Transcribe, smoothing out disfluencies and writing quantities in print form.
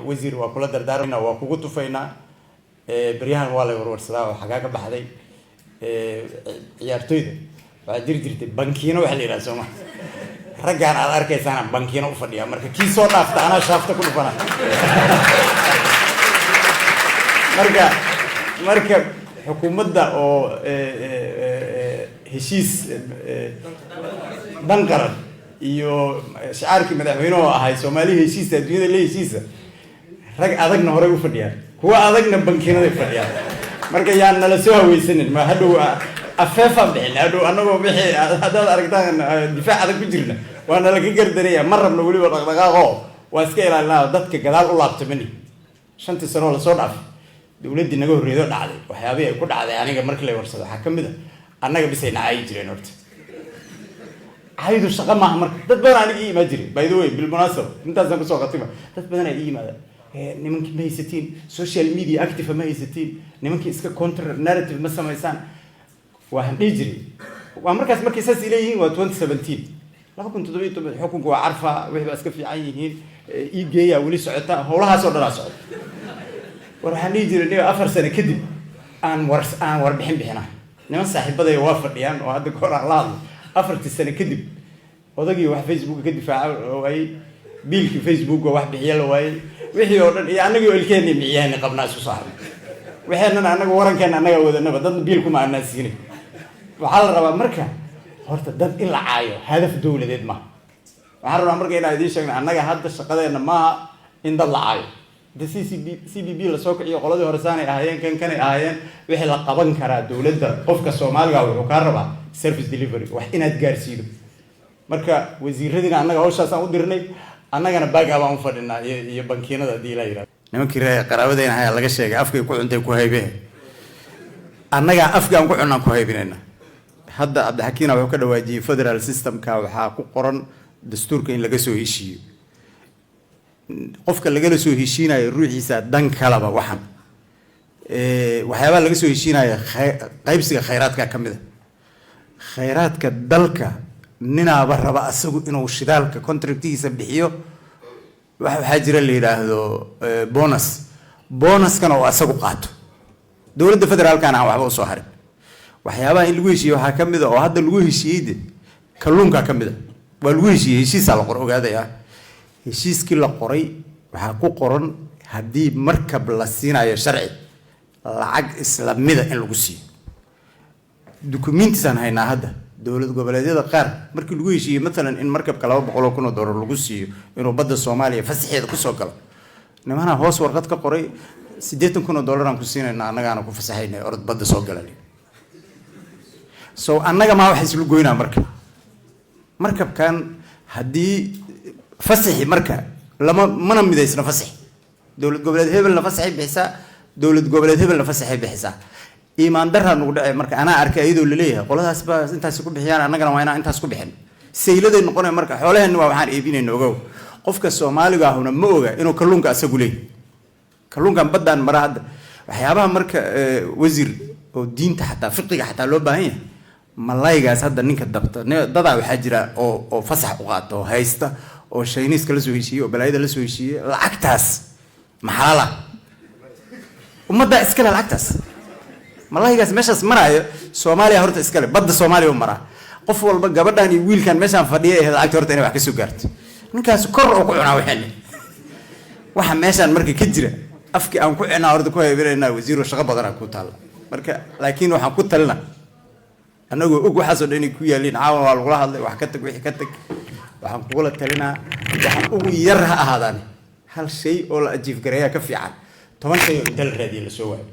wasiir waa kula dardaarmayna waa kugu tufaynaa baryahan waa la warwarsadaa oo xagaa ka baxday ciyaartoyda waxaa jiri jirtay bankiino waxa la yidhaha sooma raggaan aad arkaysaana bankiino u fadhiya marka kii soo dhaafta anaa shaafta ku dhufana marka xukuumadda oo heshiis dan qaran iyo shacaarkii madaxweynuhu ahay Soomaaliya heshiisa adduunyada la heshiisa rag adagna hore u fadhiyaan kuwa adagna bankiinada fadhiyaan marka yaan nala soo haweysanin ma hadhow afeefa bixin hadhow anagoo bixi hadaad aragtaan difaac adag ku jirna waa nala ka gardaraya mar rabna waliba dhaqdhaqaaqo waa iska ilaalinaa dadka gadaal u laabtamani 5 sano la soo dhaafay dawladii naga horreedo dhacday waxyaabay ay ku dhacday aniga markii la warsado waxa kamid ah annaga bisayna ay jireen horta aydu shaqo ma marka dad badan aniga ma jirin by the way bil munaasab intaasaan ku soo qatimo dad badan ay yimaadaan nimankii ma haysatiin social media active ma haysatiin nimankii iska counter narrative ma samaysaan waxaan dhihi jiray waa markii saas ileeyihiin waa 2017 xukunku waa carfa wixii baa iska fiican yihiin iigeeya wali socota howlahaas oo dhan socota waxaan dhihi jiray 4 sano kadib aan warbixin bixinaa niman saaxiibaday waa fadhiyaan oo hadda goor aan la hadlo 4 sano kadib odagii wax Facebook ka difaaca way biilki Facebook wax bixiya la waayay wixii oo dhan iyo anagu ilkeenii miyaan qabnaa isku saaran waxaana anagu warankeena anaga wadanaba dad biilku ma aanan siinay waxa la rabaa marka horta dad in la caayo hadaf dawladeed ma waxa rabaa marka inay idin sheegnaa anaga hadda shaqadeena ma in dad la caayo CBB la soo kiciyo qoladii hore saanay ahaayeen kan ay ahaayeen wixii la qaban karaa dawladda qofka Soomaaliga wuxuu ka rabaa service delivery wax inaad gaarsiido marka wasiiradina anaga hawshaas aan u dirnay annagana baag abaan u fadhinaa iyo bankiinada hadii la yiraahdo nimankii qaraabadayna ayaa laga sheegay afkay ku cuntay ku haybeen annaga afkaan ku cunaan ku haybinayna hadda Cabdixakiin wuxuu ka dhawaajiyay federal system-ka waxa ku qoran dastuurka in laga soo heshiiyo qofka laga soo heshiinayo ruuxiisa dan kalaba waxan waxyaabo laga soo heshiinayo qaybsiga khayraadka kamida khayraadka dalka ninaaba raba asagu inuu shidaalka contractiisa bixiyo waxa jira la yiraahdo bonuskana oo asagu qaato dawladda federaalkana waxba u soo harin waxyaabaha in lagu heshiiyo waxa kamida oo hadda lagu heshiiyay kalluunka kamida waa lagu heshiiyay heshiis la qor ogaadaya heshiiskii la qoray waxa ku qoran hadii markab la siinayo sharci lacag islamida in lagu siiyo documents aan haynaa hadda dawlad goboleedyada qaar markii lagu heshiiyay midalan in markabka $200,000 lagu siiyo inuu badda Soomaaliya fasaxeeda ku soo galo nimana hoos warqad ka qoray $80,000 aan ku siinayna annagaana ku fasaxaynay orod badda soo galay so annaga ma wax islu goynaa markabkan hadii fasaxi marka lama mana midaysna fasax dawlad goboleed hebel la fasaxay bixisa dawlad goboleed hebel la fasaxay bixisa iimaan darra nagu dhacay marka ana arkay ayadoo la leeyahay qoladaas ba intaas ku bixiyaan annagana waa inaan intaas ku bixin sayladay noqonay marka xoolaheena waa waxaan iibinayno ogow qofka Soomaaliga ahuna ma oga inuu kalluunka asagu leeyahay kalluunkan badan mara hadda waxyaabaha marka wasiir oo diinta xataa fiqiga xataa loo baahan yahay malaygaas hadda ninka dabta dada waxa jira oo fasax u qaato haysta oo Chinese kala soo heshiiyay oo balaayada la soo heshiiyay lacagtaas maxala umada iska lacagtaas malaygaas meeshaas maraayo Soomaaliya horta iska leh badda Soomaaliya u maraa qof walba gabadhan iyo wiilkan meeshan fadhiya ee lacagta horta inay wax ka soo gaarto ninkaas kor oo ku cunaa waxa meeshan marka ka jira afki aan ku cunaa horta ku haybinayna wasiir shaqo badan ku taal marka laakiin waxaan ku talina anagu og waxa soo dhanay ku yaalin caawa waa lagu hadlay wax ka tag wixii ka tag waxaan kula talinaa waxaan ugu yar ha ahaadaan hal shay oo la ajiif gareeya ka fiican 10 shay oo inta la raadiyo la soo waayo